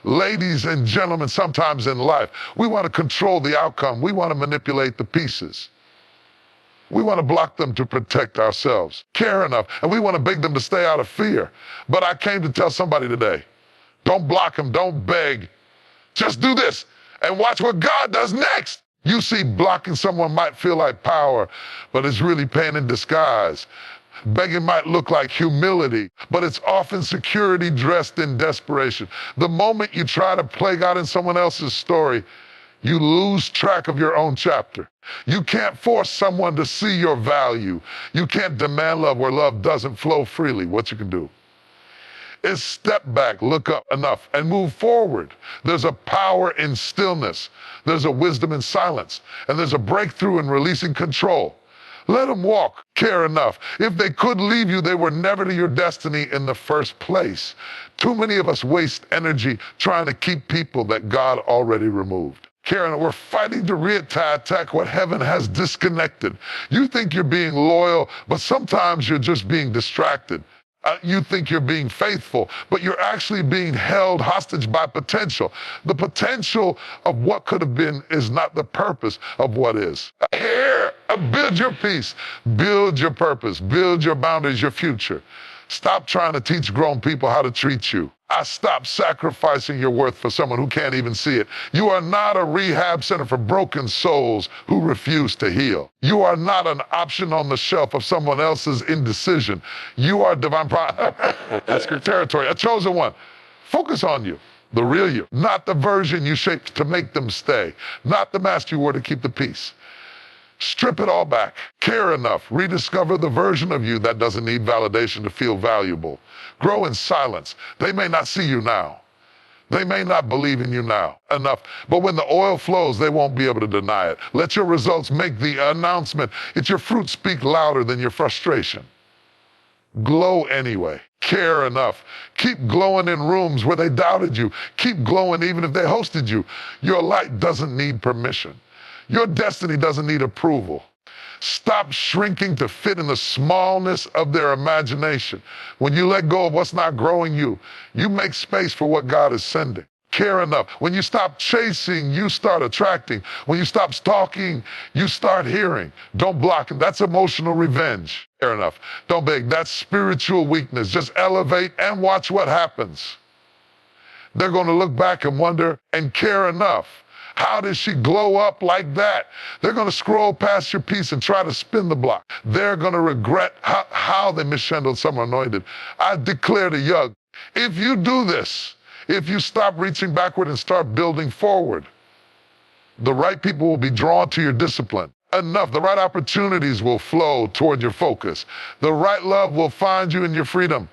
Ladies and gentlemen, sometimes in life, we want to control the outcome. We want to manipulate the pieces. We want to block them to protect ourselves. Care enough, and we want to beg them to stay out of fear. But I came to tell somebody today, don't block them, don't beg. Just do this and watch what God does next. You see, blocking someone might feel like power, but it's really pain in disguise. Begging might look like humility, but it's often security dressed in desperation. The moment you try to play God in someone else's story, you lose track of your own chapter. You can't force someone to see your value. You can't demand love where love doesn't flow freely. What you can do is step back, look up enough, and move forward. There's a power in stillness. There's a wisdom in silence. And there's a breakthrough in releasing control. Let them walk. Care enough. If they could leave you, they were never to your destiny in the first place. Too many of us waste energy trying to keep people that God already removed. Karen, we're fighting to re-attack what heaven has disconnected. You think you're being loyal, but sometimes you're just being distracted. You think you're being faithful, but you're actually being held hostage by potential. The potential of what could have been is not the purpose of what is. Here, build your peace, build your purpose, build your boundaries, your future. Stop trying to teach grown people how to treat you. Stop sacrificing your worth for someone who can't even see it. You are not a rehab center for broken souls who refuse to heal. You are not an option on the shelf of someone else's indecision. You are divine That's your territory, a chosen one. Focus on you, the real you, not the version you shaped to make them stay, not the mask you wore to keep the peace. Strip it all back. Care enough. Rediscover the version of you that doesn't need validation to feel valuable. Grow in silence. They may not see you now. They may not believe in you now enough, but when the oil flows, they won't be able to deny it. Let your results make the announcement. Let your fruit speak louder than your frustration. Glow anyway. Care enough. Keep glowing in rooms where they doubted you. Keep glowing even if they hosted you. Your light doesn't need permission. Your destiny doesn't need approval. Stop shrinking to fit in the smallness of their imagination. When you let go of what's not growing you, you make space for what God is sending. Care enough. When you stop chasing, you start attracting. When you stop stalking, you start hearing. Don't block it. That's emotional revenge. Care enough. Don't beg. That's spiritual weakness. Just elevate and watch what happens. They're going to look back and wonder and care enough. How did she glow up like that? They're going to scroll past your piece and try to spin the block. They're going to regret how they mishandled someone anointed. I declare to young, if you do this, if you stop reaching backward and start building forward, the right people will be drawn to your discipline. Enough. The right opportunities will flow toward your focus. The right love will find you in your freedom.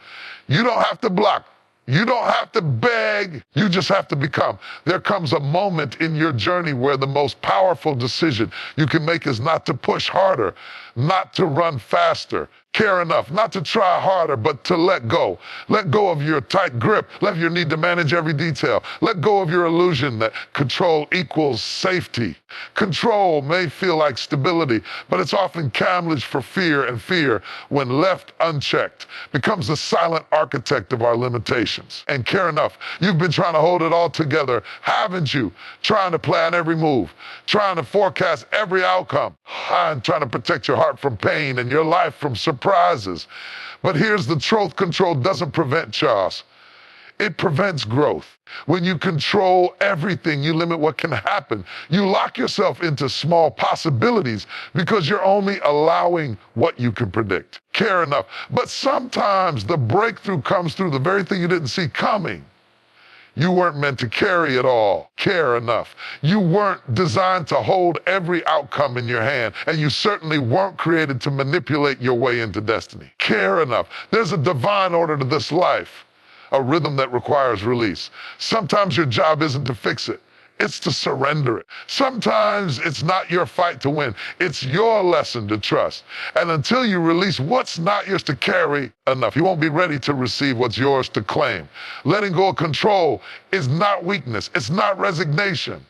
You don't have to block. You don't have to beg, you just have to become. There comes a moment in your journey where the most powerful decision you can make is not to push harder, not to run faster, care enough, not to try harder, but to let go. Let go of your tight grip, let your need to manage every detail. Let go of your illusion that control equals safety. Control may feel like stability, but it's often camouflage for fear, and fear, when left unchecked, becomes the silent architect of our limitations. And care enough, you've been trying to hold it all together, haven't you? Trying to plan every move, trying to forecast every outcome, and trying to protect your heart from pain and your life from surprises. But here's the truth, control doesn't prevent chaos. It prevents growth. When you control everything, you limit what can happen. You lock yourself into small possibilities because you're only allowing what you can predict. Care enough. But sometimes the breakthrough comes through the very thing you didn't see coming. You weren't meant to carry it all. Care enough. You weren't designed to hold every outcome in your hand, and you certainly weren't created to manipulate your way into destiny. Care enough. There's a divine order to this life, a rhythm that requires release. Sometimes your job isn't to fix it. It's to surrender it. Sometimes it's not your fight to win. It's your lesson to trust. And until you release what's not yours to carry enough, you won't be ready to receive what's yours to claim. Letting go of control is not weakness. It's not resignation.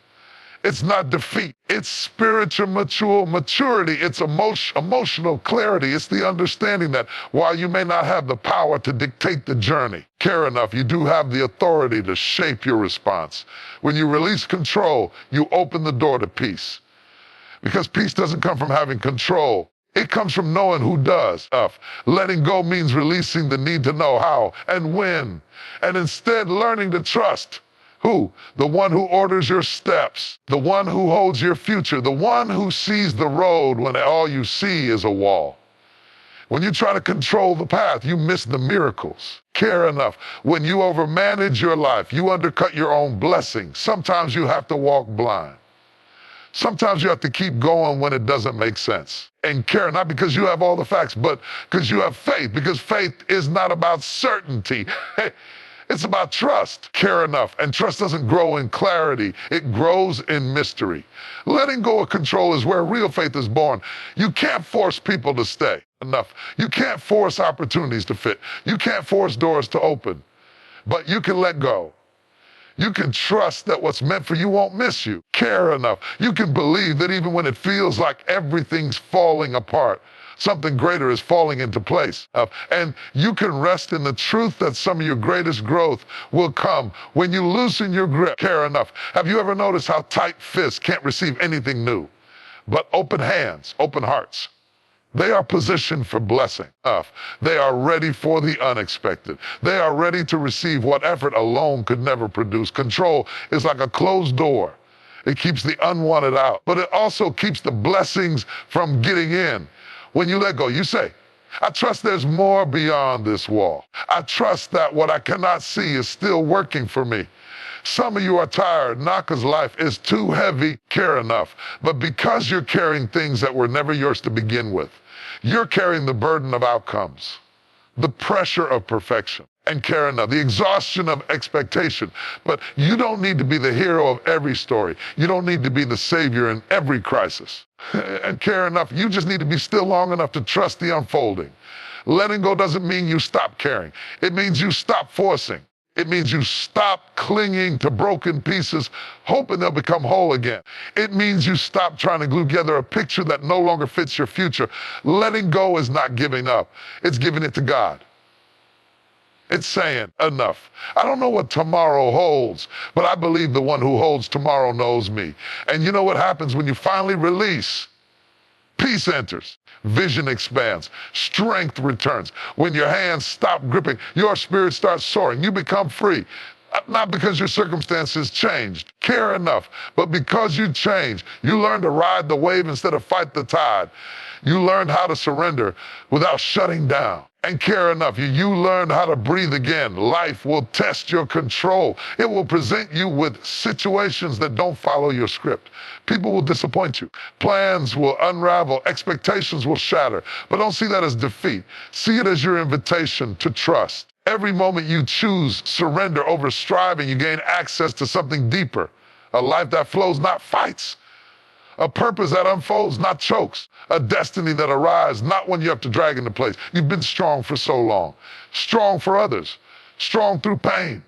It's not defeat. It's spiritual maturity. It's emotional clarity. It's the understanding that while you may not have the power to dictate the journey, care enough, you do have the authority to shape your response. When you release control, you open the door to peace. Because peace doesn't come from having control. It comes from knowing who does. Letting go means releasing the need to know how and when, and instead learning to trust. Who? The one who orders your steps, the one who holds your future, the one who sees the road when all you see is a wall. When you try to control the path, you miss the miracles. Care enough. When you overmanage your life, you undercut your own blessing. Sometimes you have to walk blind. Sometimes you have to keep going when it doesn't make sense. And care, not because you have all the facts, but because you have faith. Because faith is not about certainty. It's about trust. Care enough. And trust doesn't grow in clarity. It grows in mystery. Letting go of control is where real faith is born. You can't force people to stay. Enough. You can't force opportunities to fit. You can't force doors to open. But you can let go. You can trust that what's meant for you won't miss you. Care enough. You can believe that even when it feels like everything's falling apart, something greater is falling into place. And you can rest in the truth that some of your greatest growth will come when you loosen your grip. Care enough. Have you ever noticed how tight fists can't receive anything new? But open hands, open hearts, they are positioned for blessing. They are ready for the unexpected. They are ready to receive what effort alone could never produce. Control is like a closed door. It keeps the unwanted out, but it also keeps the blessings from getting in. When you let go, you say, I trust there's more beyond this wall. I trust that what I cannot see is still working for me. Some of you are tired, not because life is too heavy. Care enough, but because you're carrying things that were never yours to begin with. You're carrying the burden of outcomes, the pressure of perfection, and care enough, the exhaustion of expectation. But you don't need to be the hero of every story. You don't need to be the savior in every crisis. And care enough, you just need to be still long enough to trust the unfolding. Letting go doesn't mean you stop caring. It means you stop forcing. It means you stop clinging to broken pieces, hoping they'll become whole again. It means you stop trying to glue together a picture that no longer fits your future. Letting go is not giving up. It's giving it to God. It's saying, enough. I don't know what tomorrow holds, but I believe the one who holds tomorrow knows me. And you know what happens when you finally release? Peace enters, vision expands, strength returns. When your hands stop gripping, your spirit starts soaring. You become free. Not because your circumstances changed, care enough, but because you changed. You learn to ride the wave instead of fight the tide. You learned how to surrender without shutting down. And care enough, you learn how to breathe again. Life will test your control. It will present you with situations that don't follow your script. People will disappoint you. Plans will unravel. Expectations will shatter. But don't see that as defeat. See it as your invitation to trust. Every moment you choose surrender over striving, you gain access to something deeper. A life that flows, not fights. A purpose that unfolds, not chokes. A destiny that arrives, not when you have to drag into place. You've been strong for so long. Strong for others. Strong through pain.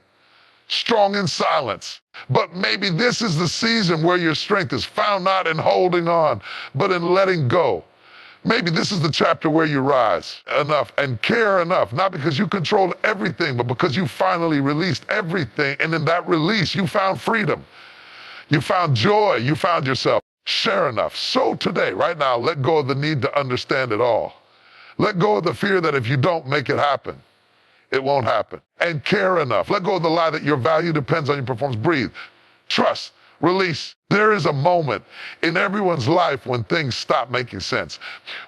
Strong in silence. But maybe this is the season where your strength is found not in holding on, but in letting go. Maybe this is the chapter where you rise enough and care enough, not because you controlled everything, but because you finally released everything. And in that release, you found freedom. You found joy. You found yourself. Share enough. So today, right now, let go of the need to understand it all. Let go of the fear that if you don't make it happen, it won't happen. And care enough. Let go of the lie that your value depends on your performance. Breathe. Trust. Release. There is a moment in everyone's life when things stop making sense.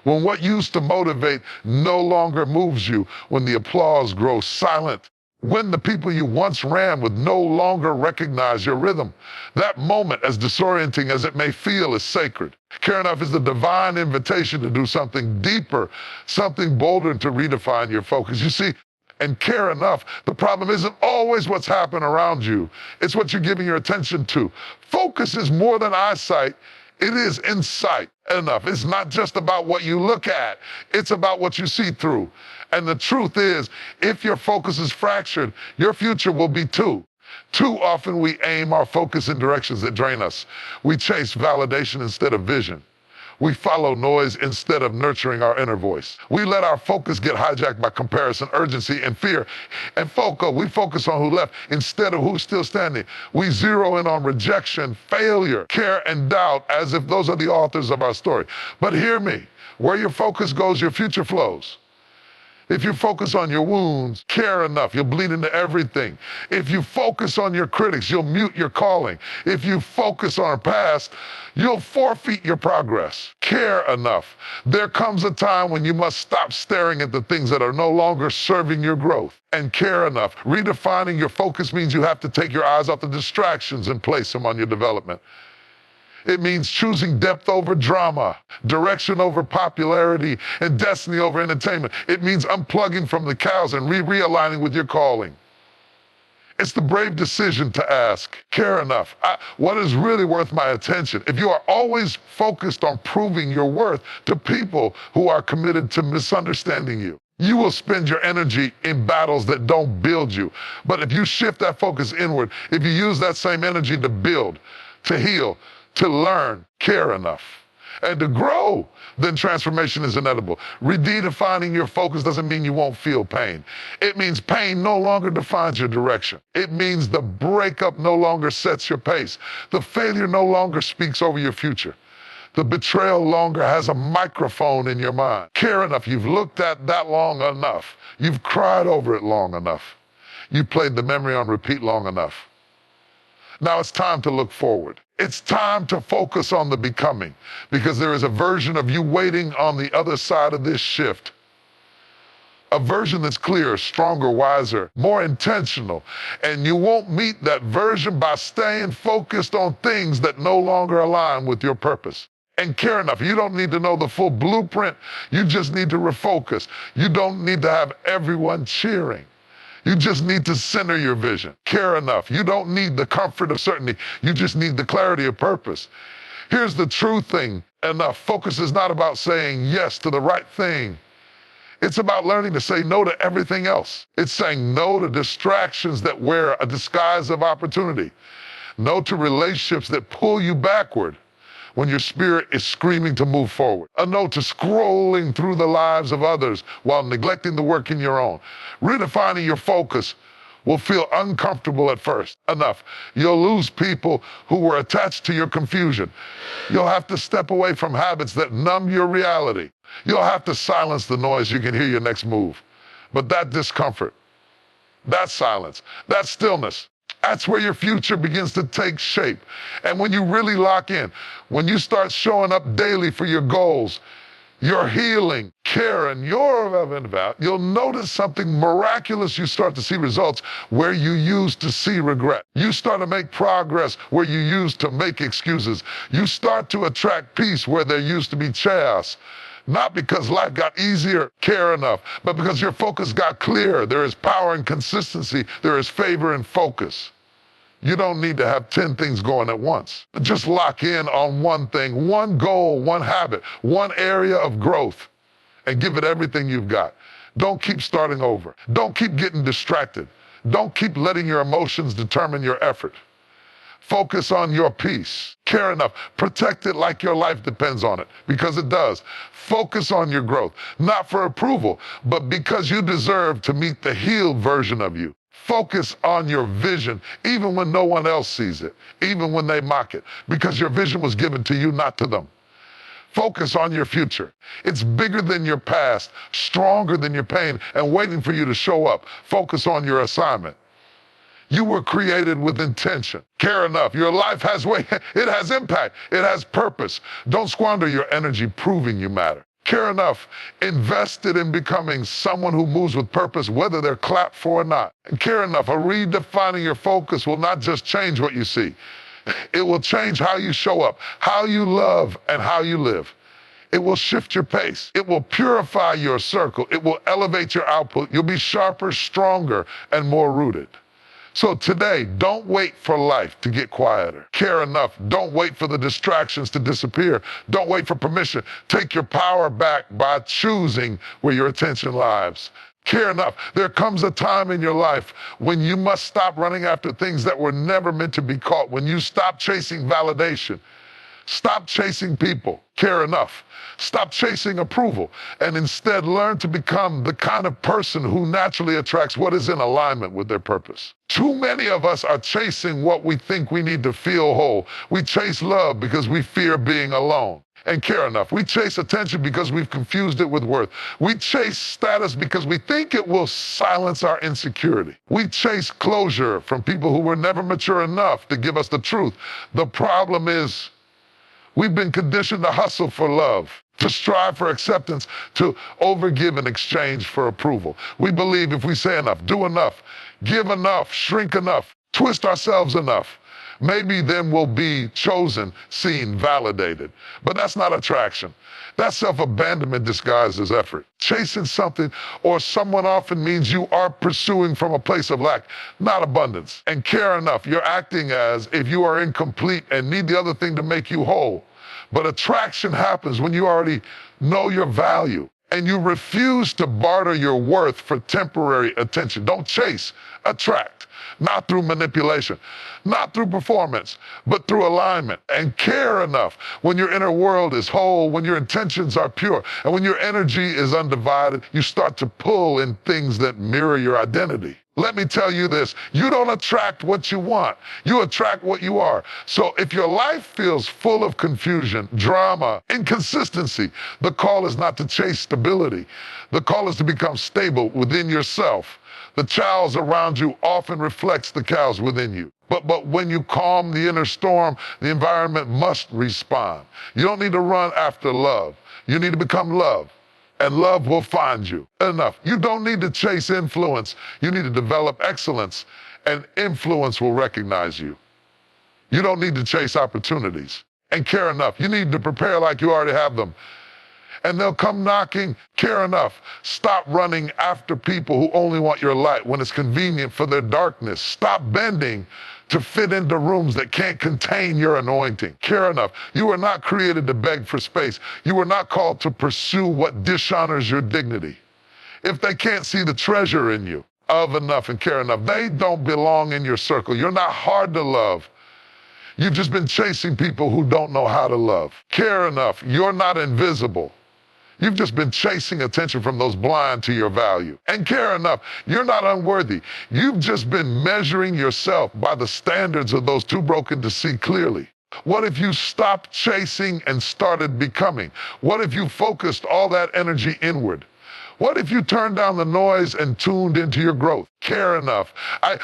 When what used to motivate no longer moves you. When the applause grows silent. When the people you once ran with no longer recognize your rhythm. That moment, as disorienting as it may feel, is sacred. Care enough is the divine invitation to do something deeper, something bolder to redefine your focus. You see, and care enough, the problem isn't always what's happening around you. It's what you're giving your attention to. Focus is more than eyesight. It is insight enough. It's not just about what you look at. It's about what you see through. And the truth is, if your focus is fractured, your future will be too. Too often we aim our focus in directions that drain us. We chase validation instead of vision. We follow noise instead of nurturing our inner voice. We let our focus get hijacked by comparison, urgency, and fear. And we focus on who left instead of who's still standing. We zero in on rejection, failure, care, and doubt as if those are the authors of our story. But hear me, where your focus goes, your future flows. If you focus on your wounds, care enough, you'll bleed into everything. If you focus on your critics, you'll mute your calling. If you focus on our past, you'll forfeit your progress. Care enough. There comes a time when you must stop staring at the things that are no longer serving your growth. And care enough. Redefining your focus means you have to take your eyes off the distractions and place them on your development. It means choosing depth over drama, direction over popularity, and destiny over entertainment. It means unplugging from the cows and realigning with your calling. It's the brave decision to ask, care enough, what is really worth my attention? If you are always focused on proving your worth to people who are committed to misunderstanding you, you will spend your energy in battles that don't build you. But if you shift that focus inward, if you use that same energy to build, to heal, to learn, care enough, and to grow, then transformation is inevitable. Redefining your focus doesn't mean you won't feel pain. It means pain no longer defines your direction. It means the breakup no longer sets your pace. The failure no longer speaks over your future. The betrayal longer has a microphone in your mind. Care enough. You've looked at that long enough. You've cried over it long enough. You played the memory on repeat long enough. Now it's time to look forward. It's time to focus on the becoming, because there is a version of you waiting on the other side of this shift. A version that's clearer, stronger, wiser, more intentional. And you won't meet that version by staying focused on things that no longer align with your purpose. And care enough. You don't need to know the full blueprint. You just need to refocus. You don't need to have everyone cheering. You just need to center your vision. Care enough. You don't need the comfort of certainty. You just need the clarity of purpose. Here's the true thing. Enough. Focus is not about saying yes to the right thing. It's about learning to say no to everything else. It's saying no to distractions that wear a disguise of opportunity. No to relationships that pull you backward when your spirit is screaming to move forward. A no to scrolling through the lives of others while neglecting the work in your own. Redefining your focus will feel uncomfortable at first. Enough. You'll lose people who were attached to your confusion. You'll have to step away from habits that numb your reality. You'll have to silence the noise so you can hear your next move. But that discomfort, that silence, that stillness, that's where your future begins to take shape. And when you really lock in, when you start showing up daily for your goals, your healing, care, and you'll notice something miraculous. You start to see results where you used to see regret. You start to make progress where you used to make excuses. You start to attract peace where there used to be chaos. Not because life got easier, care enough, but because your focus got clear. There is power in consistency. There is favor in focus. You don't need to have 10 things going at once. Just lock in on one thing, one goal, one habit, one area of growth, and give it everything you've got. Don't keep starting over. Don't keep getting distracted. Don't keep letting your emotions determine your effort. Focus on your peace. Care enough. Protect it like your life depends on it, because it does. Focus on your growth, not for approval, but because you deserve to meet the healed version of you. Focus on your vision, even when no one else sees it, even when they mock it, because your vision was given to you, not to them. Focus on your future. It's bigger than your past, stronger than your pain, and waiting for you to show up. Focus on your assignment. You were created with intention. Care enough. Your life has weight. It has impact. It has purpose. Don't squander your energy proving you matter. Care enough. Invested in becoming someone who moves with purpose, whether they're clapped for or not. And care enough. Redefining your focus will not just change what you see. It will change how you show up, how you love, and how you live. It will shift your pace. It will purify your circle. It will elevate your output. You'll be sharper, stronger, and more rooted. So today, don't wait for life to get quieter. Care enough. Don't wait for the distractions to disappear. Don't wait for permission. Take your power back by choosing where your attention lies. Care enough. There comes a time in your life when you must stop running after things that were never meant to be caught, when you stop chasing validation. Stop chasing people. Care enough. Stop chasing approval and instead learn to become the kind of person who naturally attracts what is in alignment with their purpose. Too many of us are chasing what we think we need to feel whole. We chase love because we fear being alone. And care enough. We chase attention because we've confused it with worth. We chase status because we think it will silence our insecurity. We chase closure from people who were never mature enough to give us the truth. The problem is, we've been conditioned to hustle for love, to strive for acceptance, to overgive in exchange for approval. We believe if we say enough, do enough, give enough, shrink enough, twist ourselves enough, maybe then we'll be chosen, seen, validated. But that's not attraction. That's self-abandonment disguised as effort. Chasing something or someone often means you are pursuing from a place of lack, not abundance. And care enough, you're acting as if you are incomplete and need the other thing to make you whole. But attraction happens when you already know your value and you refuse to barter your worth for temporary attention. Don't chase, attract. Not through manipulation, not through performance, but through alignment. And care enough when your inner world is whole, when your intentions are pure, and when your energy is undivided, you start to pull in things that mirror your identity. Let me tell you this, you don't attract what you want, you attract what you are. So if your life feels full of confusion, drama, inconsistency, the call is not to chase stability. The call is to become stable within yourself. The chows around you often reflects the cows within you. But when you calm the inner storm, the environment must respond. You don't need to run after love. You need to become love. And love will find you. Enough. You don't need to chase influence. You need to develop excellence, and influence will recognize you. You don't need to chase opportunities. And care enough. You need to prepare like you already have them. And they'll come knocking. Care enough. Stop running after people who only want your light when it's convenient for their darkness. Stop bending to fit into rooms that can't contain your anointing. Care enough. You were not created to beg for space. You were not called to pursue what dishonors your dignity. If they can't see the treasure in you, of enough and care enough, they don't belong in your circle. You're not hard to love. You've just been chasing people who don't know how to love. Care enough. You're not invisible. You've just been chasing attention from those blind to your value. And care enough, you're not unworthy. You've just been measuring yourself by the standards of those too broken to see clearly. What if you stopped chasing and started becoming? What if you focused all that energy inward? What if you turned down the noise and tuned into your growth? Care enough.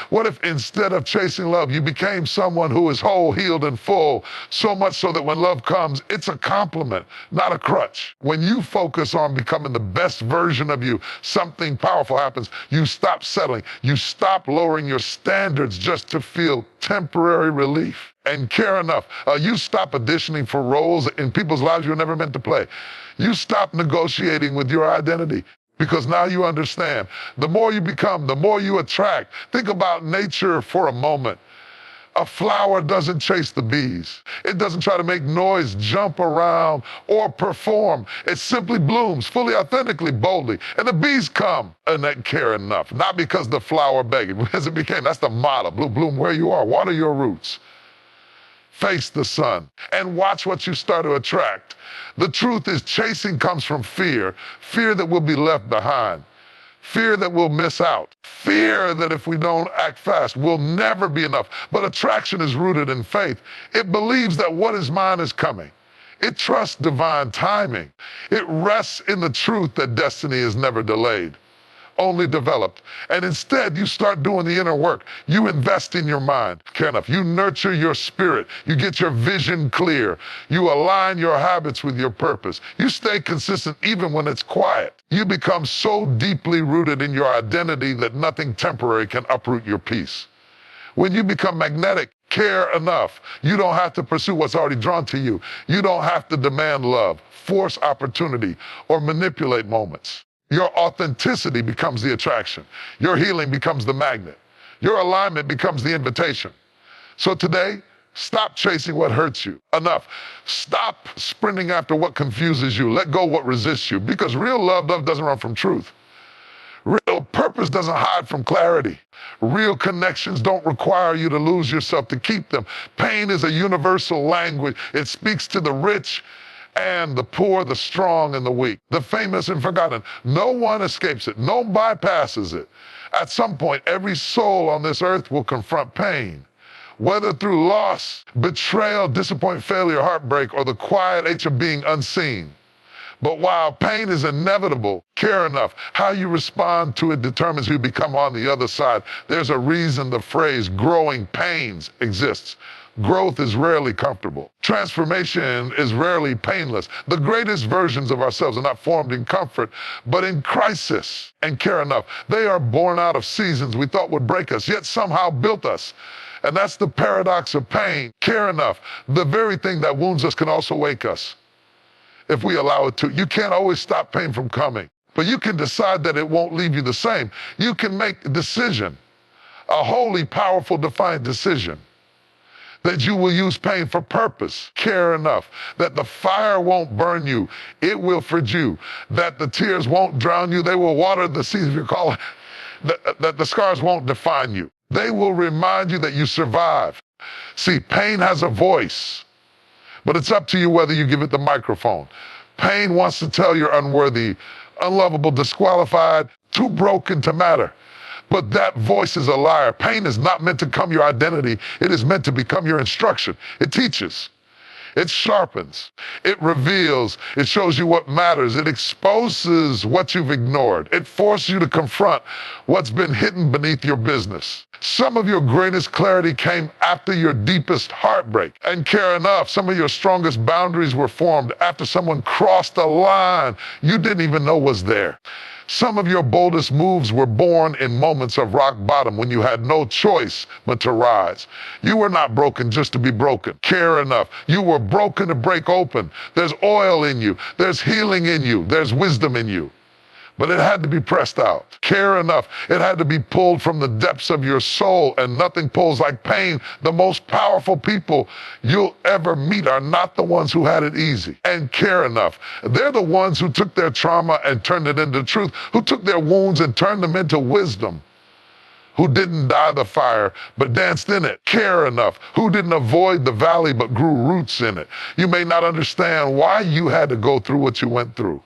What if instead of chasing love, you became someone who is whole, healed, and full, so much so that when love comes, it's a compliment, not a crutch. When you focus on becoming the best version of you, something powerful happens. You stop settling. You stop lowering your standards just to feel temporary relief. And care enough. You stop auditioning for roles in people's lives you're never meant to play. You stop negotiating with your identity. Because now you understand, the more you become, the more you attract. Think about nature for a moment. A flower doesn't chase the bees. It doesn't try to make noise, jump around, or perform. It simply blooms fully, authentically, boldly. And the bees come and they care enough. Not because the flower begged, because it became, that's the motto. Bloom where you are, water your roots. Face the sun and watch what you start to attract. The truth is chasing comes from fear. Fear that we'll be left behind. Fear that we'll miss out. Fear that if we don't act fast, we'll never be enough. But attraction is rooted in faith. It believes that what is mine is coming. It trusts divine timing. It rests in the truth that destiny is never delayed, only developed. And instead, you start doing the inner work. You invest in your mind. Care enough. You nurture your spirit. You get your vision clear. You align your habits with your purpose. You stay consistent even when it's quiet. You become so deeply rooted in your identity that nothing temporary can uproot your peace. When you become magnetic, care enough. You don't have to pursue what's already drawn to you. You don't have to demand love, force opportunity, or manipulate moments. Your authenticity becomes the attraction. Your healing becomes the magnet. Your alignment becomes the invitation. So today, stop chasing what hurts you. Enough. Stop sprinting after what confuses you. Let go what resists you. Because real love doesn't run from truth. Real purpose doesn't hide from clarity. Real connections don't require you to lose yourself to keep them. Pain is a universal language. It speaks to the rich and the poor, the strong and the weak, the famous and forgotten. No one escapes it. No one bypasses it. At some point, every soul on this earth will confront pain, whether through loss, betrayal, disappointment, failure, heartbreak, or the quiet ache of being unseen. But while pain is inevitable, care enough. How you respond to it determines who you become on the other side. There's a reason the phrase growing pains exists. Growth is rarely comfortable. Transformation is rarely painless. The greatest versions of ourselves are not formed in comfort, but in crisis. And care enough. They are born out of seasons we thought would break us, yet somehow built us. And that's the paradox of pain. Care enough. The very thing that wounds us can also wake us, if we allow it to. You can't always stop pain from coming, but you can decide that it won't leave you the same. You can make a decision, a holy, powerful, defiant decision, that you will use pain for purpose. Care enough. That the fire won't burn you, it will feed you. That the tears won't drown you, they will water the seas of your calling. That the scars won't define you. They will remind you that you survived. See, pain has a voice, but it's up to you whether you give it the microphone. Pain wants to tell you're unworthy, unlovable, disqualified, too broken to matter. But that voice is a liar. Pain is not meant to become your identity. It is meant to become your instruction. It teaches. It sharpens. It reveals. It shows you what matters. It exposes what you've ignored. It forces you to confront what's been hidden beneath your business. Some of your greatest clarity came after your deepest heartbreak. And care enough, some of your strongest boundaries were formed after someone crossed a line you didn't even know was there. Some of your boldest moves were born in moments of rock bottom when you had no choice but to rise. You were not broken just to be broken. Care enough. You were broken to break open. There's oil in you. There's healing in you. There's wisdom in you. But it had to be pressed out. Care enough. It had to be pulled from the depths of your soul, and nothing pulls like pain. The most powerful people you'll ever meet are not the ones who had it easy. And care enough. They're the ones who took their trauma and turned it into truth, who took their wounds and turned them into wisdom, who didn't die the fire but danced in it. Care enough. Who didn't avoid the valley but grew roots in it. You may not understand why you had to go through what you went through,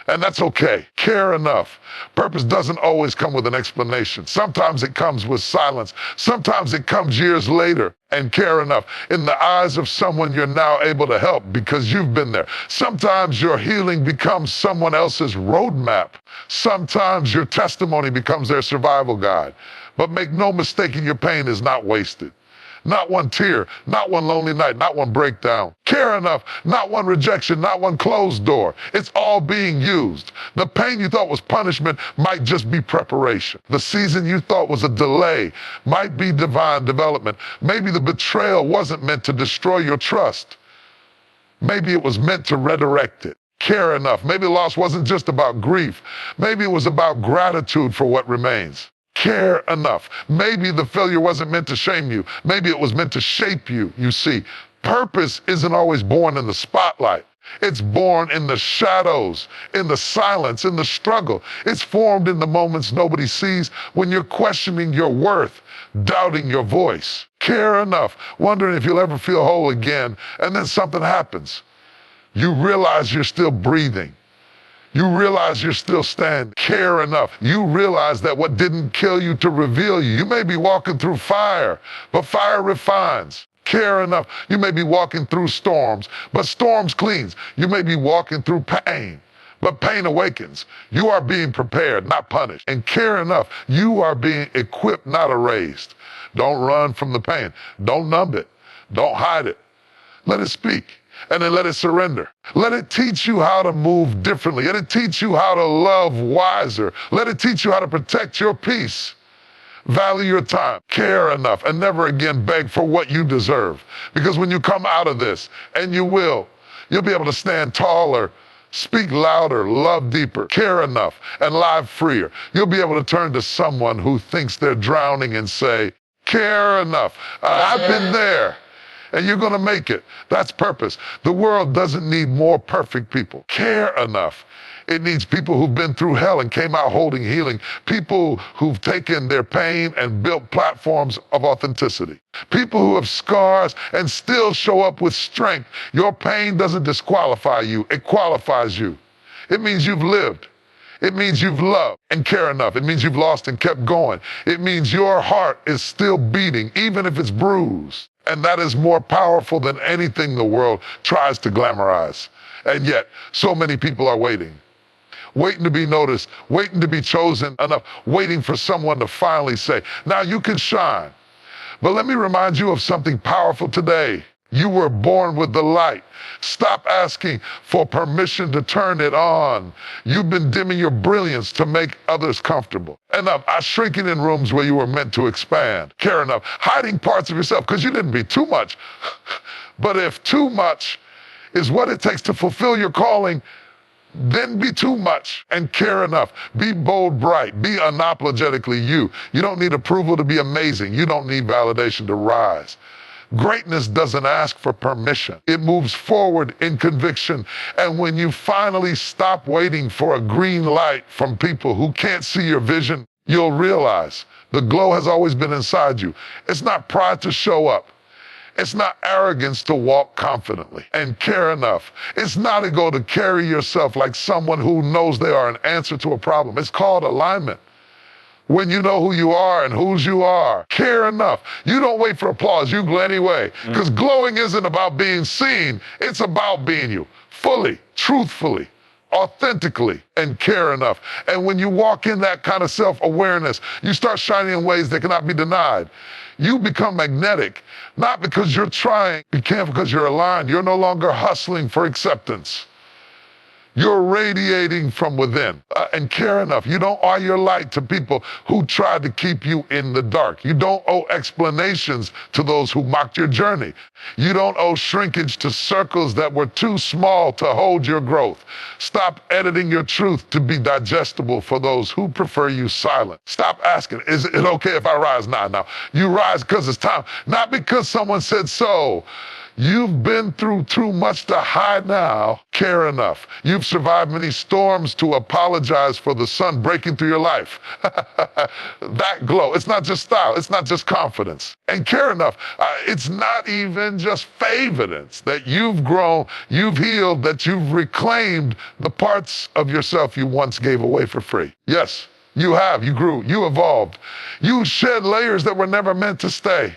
and that's okay. Care enough. Purpose doesn't always come with an explanation. Sometimes it comes with silence. Sometimes it comes years later. And care enough. In the eyes of someone you're now able to help because you've been there. Sometimes your healing becomes someone else's roadmap. Sometimes your testimony becomes their survival guide. But make no mistake, your pain is not wasted. Not one tear, not one lonely night, not one breakdown. Care enough, not one rejection, not one closed door. It's all being used. The pain you thought was punishment might just be preparation. The season you thought was a delay might be divine development. Maybe the betrayal wasn't meant to destroy your trust. Maybe it was meant to redirect it. Care enough. Maybe loss wasn't just about grief. Maybe it was about gratitude for what remains. Care enough. Maybe the failure wasn't meant to shame you. Maybe it was meant to shape you. You see, purpose isn't always born in the spotlight. It's born in the shadows, in the silence, in the struggle. It's formed in the moments nobody sees, when you're questioning your worth, doubting your voice. Care enough, wondering if you'll ever feel whole again, and then something happens. You realize you're still breathing. You realize you're still standing. Care enough. You realize that what didn't kill you to reveal you. You may be walking through fire, but fire refines. Care enough. You may be walking through storms, but storms cleans. You may be walking through pain, but pain awakens. You are being prepared, not punished. And care enough. You are being equipped, not erased. Don't run from the pain. Don't numb it. Don't hide it. Let it speak. And then let it surrender. Let it teach you how to move differently. Let it teach you how to love wiser. Let it teach you how to protect your peace. Value your time. Care enough. And never again beg for what you deserve. Because when you come out of this, and you'll be able to stand taller, speak louder, love deeper, care enough, and live freer. You'll be able to turn to someone who thinks they're drowning and say, care enough. I've been there. and you're going to make it. That's purpose. The world doesn't need more perfect people. Care enough. It needs people who've been through hell and came out holding healing. People who've taken their pain and built platforms of authenticity. People who have scars and still show up with strength. Your pain doesn't disqualify you. It qualifies you. It means you've lived. It means you've loved and care enough. It means you've lost and kept going. It means your heart is still beating, even if it's bruised. And that is more powerful than anything the world tries to glamorize. And yet, so many people are waiting to be noticed, waiting to be chosen enough, waiting for someone to finally say, now you can shine. But let me remind you of something powerful today. You were born with the light. Stop asking for permission to turn it on. You've been dimming your brilliance to make others comfortable. Enough. Shrinking in rooms where you were meant to expand. Care enough. Hiding parts of yourself because you didn't be too much. But if too much is what it takes to fulfill your calling, then be too much and care enough. Be bold, bright. Be unapologetically you. You don't need approval to be amazing. You don't need validation to rise. Greatness doesn't ask for permission. It moves forward in conviction. And when you finally stop waiting for a green light from people who can't see your vision, you'll realize the glow has always been inside you. It's not pride to show up. It's not arrogance to walk confidently and care enough. It's not ego to carry yourself like someone who knows they are an answer to a problem. It's called alignment. When you know who you are and whose you are, care enough. You don't wait for applause, you glow anyway. Because glowing isn't about being seen, it's about being you, fully, truthfully, authentically, and care enough. And when you walk in that kind of self-awareness, you start shining in ways that cannot be denied. You become magnetic, not because you're trying, you can't because you're aligned. You're no longer hustling for acceptance. You're radiating from within and care enough. You don't owe your light to people who tried to keep you in the dark. You don't owe explanations to those who mocked your journey. You don't owe shrinkage to circles that were too small to hold your growth. Stop editing your truth to be digestible for those who prefer you silent. Stop asking, is it okay if I rise? Nah. You rise because it's time, not because someone said so. You've been through too much to hide now. Care enough. You've survived many storms to apologize for the sun breaking through your life. That glow, it's not just style, it's not just confidence. And care enough, it's not even fake evidence that you've grown, you've healed, that you've reclaimed the parts of yourself you once gave away for free. Yes, you have, you grew, you evolved. You shed layers that were never meant to stay.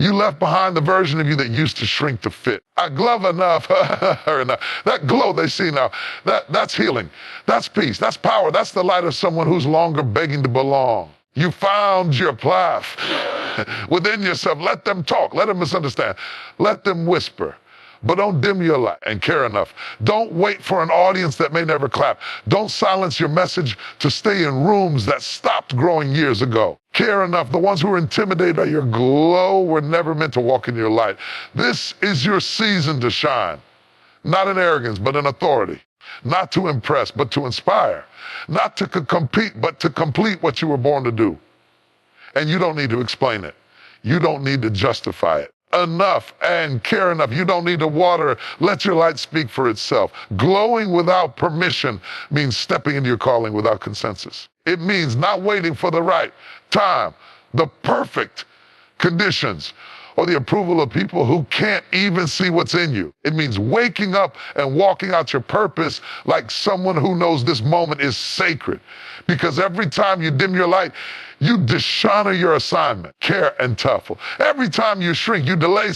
You left behind the version of you that used to shrink to fit. I glove enough. That glow they see now, that's healing. That's peace. That's power. That's the light of someone who's longer begging to belong. You found your path within yourself. Let them talk. Let them misunderstand. Let them whisper. But don't dim your light and care enough. Don't wait for an audience that may never clap. Don't silence your message to stay in rooms that stopped growing years ago. Care enough. The ones who are intimidated by your glow were never meant to walk in your light. This is your season to shine. Not in arrogance, but in authority. Not to impress, but to inspire. Not to compete, but to complete what you were born to do. And you don't need to explain it. You don't need to justify it. Enough and care enough. You don't need to water. Let your light speak for itself. Glowing without permission means stepping into your calling without consensus. It means not waiting for the right time, the perfect conditions, or the approval of people who can't even see what's in you. It means waking up and walking out your purpose like someone who knows this moment is sacred. Because every time you dim your light, you dishonor your assignment. Care and tough. Every time you shrink, you delay